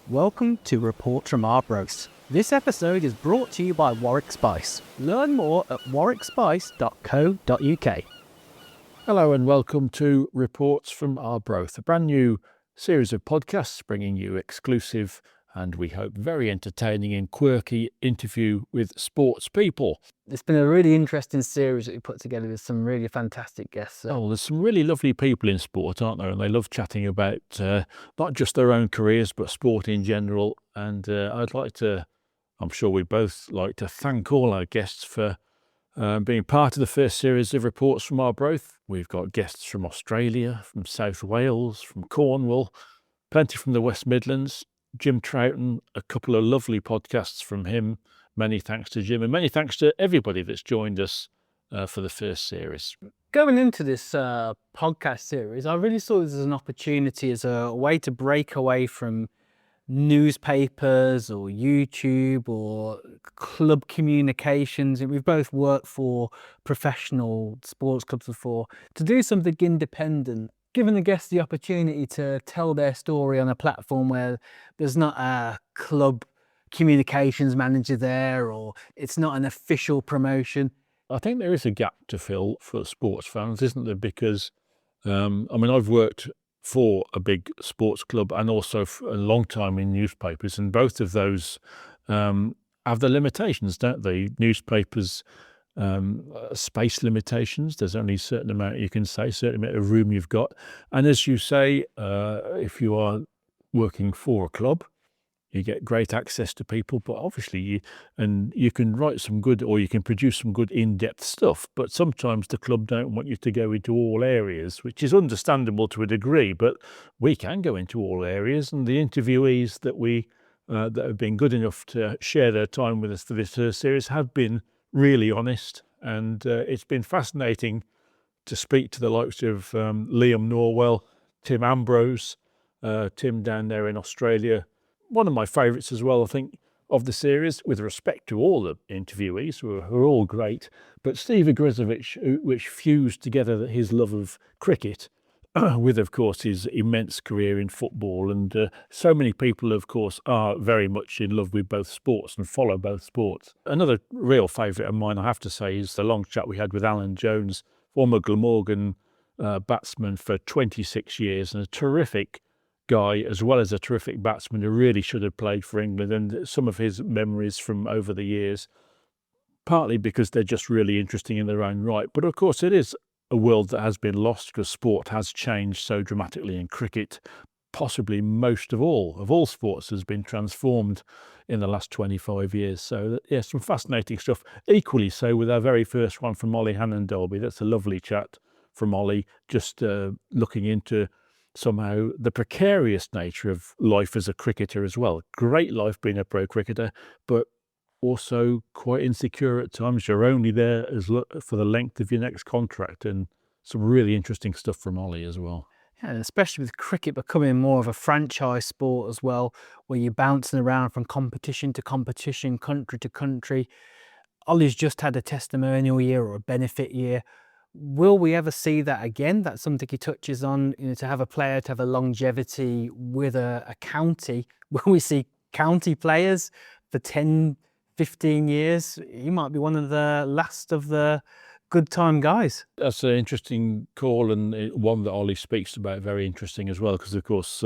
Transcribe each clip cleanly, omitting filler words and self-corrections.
Welcome to Reports from Arbroath. This episode is brought to you by Warwick Spice. Learn more at warwickspice.co.uk. Hello and welcome to Reports from Arbroath, a brand new series of podcasts bringing you exclusive and we hope very entertaining and quirky interview with sports people. It's been a really interesting series that we put together with some really fantastic guests. Oh, there's some really lovely people in sport, aren't there? And they love chatting about not just their own careers, but sport in general. And I'm sure we both like to thank all our guests for being part of the first series of Reports from Arbroath. We've got guests from Australia, from South Wales, from Cornwall, plenty from the West Midlands. Jim Troughton, a couple of lovely podcasts from him. Many thanks to Jim and many thanks to everybody that's joined us for the first series. Going into this podcast series, I really saw this as an opportunity, as a way to break away from newspapers or YouTube or club communications. We've both worked for professional sports clubs before, to do something independent, giving the guests the opportunity to tell their story on a platform where there's not a club communications manager there, or it's not an official promotion. I think there is a gap to fill for sports fans, isn't there? Because, I've worked for a big sports club and also for a long time in newspapers, and both of those have their limitations, don't they? Newspapers, space limitations. There's only a certain amount you can say, a certain amount of room you've got. And as you say, if you are working for a club, you get great access to people, but obviously you can write some good, or you can produce some good in-depth stuff, but sometimes the club don't want you to go into all areas, which is understandable to a degree, but we can go into all areas, and the interviewees that have been good enough to share their time with us for this series have been really honest, and it's been fascinating to speak to the likes of Liam Norwell, Tim Ambrose, Tim down there in Australia. One of my favourites as well, I think, of the series, with respect to all the interviewees, who are all great, but Steve Igrizovic, which fused together his love of cricket with, of course, his immense career in football. And so many people, of course, are very much in love with both sports and follow both sports. Another real favourite of mine, I have to say, is the long chat we had with Alan Jones, former Glamorgan batsman for 26 years, and a terrific guy, as well as a terrific batsman who really should have played for England, and some of his memories from over the years, partly because they're just really interesting in their own right. But of course, it is a world that has been lost because sport has changed so dramatically, and cricket, possibly most of all sports, has been transformed in the last 25 years. So yeah, some fascinating stuff. Equally so with our very first one from Ollie Hannon-Dolby. That's a lovely chat from Ollie, just looking into somehow the precarious nature of life as a cricketer as well. Great life being a pro cricketer, but also quite insecure at times. You're only there for the length of your next contract, and some really interesting stuff from Ollie as well. Yeah, and especially with cricket becoming more of a franchise sport as well, where you're bouncing around from competition to competition, country to country. Ollie's just had a testimonial year or a benefit year. Will we ever see that again? That's something he touches on, to have a player, to have a longevity with a county. Will we see county players for 10, 15 years? He might be one of the last of the good time guys. That's an interesting call, and one that Ollie speaks about, very interesting as well, because of course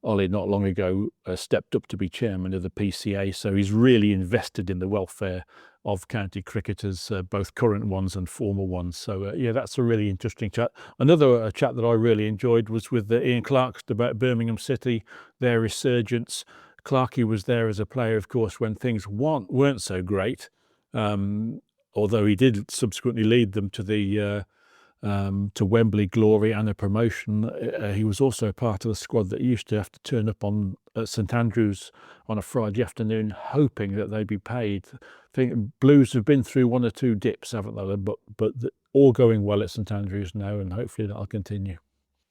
Ollie not long ago stepped up to be chairman of the PCA, so he's really invested in the welfare of county cricketers, both current ones and former ones. So yeah, that's a really interesting chat. Another chat that I really enjoyed was with Ian Clark about Birmingham City, their resurgence. Clarkey was there as a player, of course, when things weren't so great, although he did subsequently lead them to the to Wembley glory and a promotion. He was also part of the squad that used to have to turn up at St Andrews on a Friday afternoon, hoping that they'd be paid. I think Blues have been through one or two dips, haven't they? But all going well at St Andrews now, and hopefully that'll continue.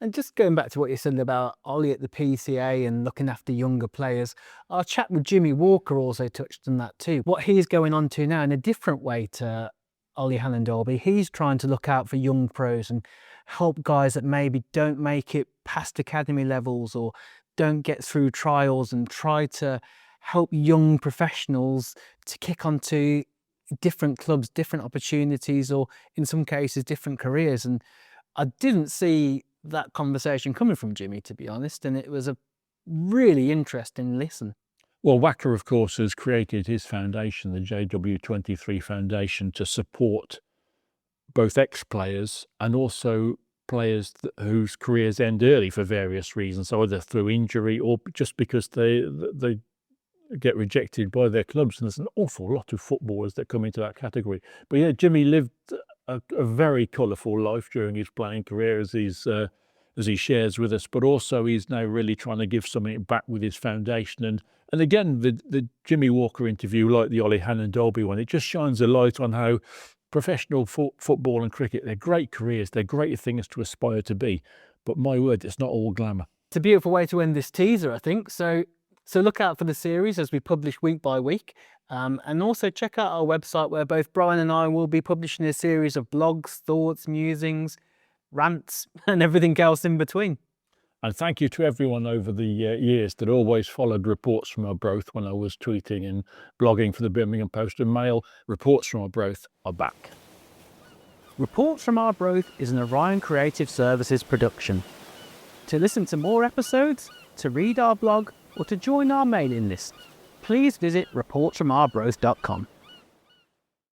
And just going back to what you said about Ollie at the PCA and looking after younger players, our chat with Jimmy Walker also touched on that too. What he's going on to now in a different way to Ollie Hannon-Dolby, he's trying to look out for young pros and help guys that maybe don't make it past academy levels or don't get through trials and try to help young professionals to kick onto different clubs, different opportunities, or in some cases, different careers. And I didn't see that conversation coming from Jimmy, to be honest. And it was a really interesting listen. Well, Wacker, of course, has created his foundation, the JW23 Foundation, to support both ex-players and also players whose careers end early for various reasons, either through injury or just because they get rejected by their clubs. And there's an awful lot of footballers that come into that category. But yeah, Jimmy lived a very colourful life during his playing career, as he shares with us. But also, he's now really trying to give something back with his foundation. And again, the Jimmy Walker interview, like the Ollie Hannon Derby one, it just shines a light on how professional football and cricket, they're great careers, they're great things to aspire to be. But my word, it's not all glamour. It's a beautiful way to end this teaser, I think. So look out for the series as we publish week by week. And also check out our website, where both Brian and I will be publishing a series of blogs, thoughts, musings, rants, and everything else in between. And thank you to everyone over the years that always followed Reports from Arbroath when I was tweeting and blogging for the Birmingham Post and Mail. Reports from Arbroath are back. Reports from Arbroath is an Orion Creative Services production. To listen to more episodes, to read our blog, or to join our mailing list, please visit reportsfromarbroath.com.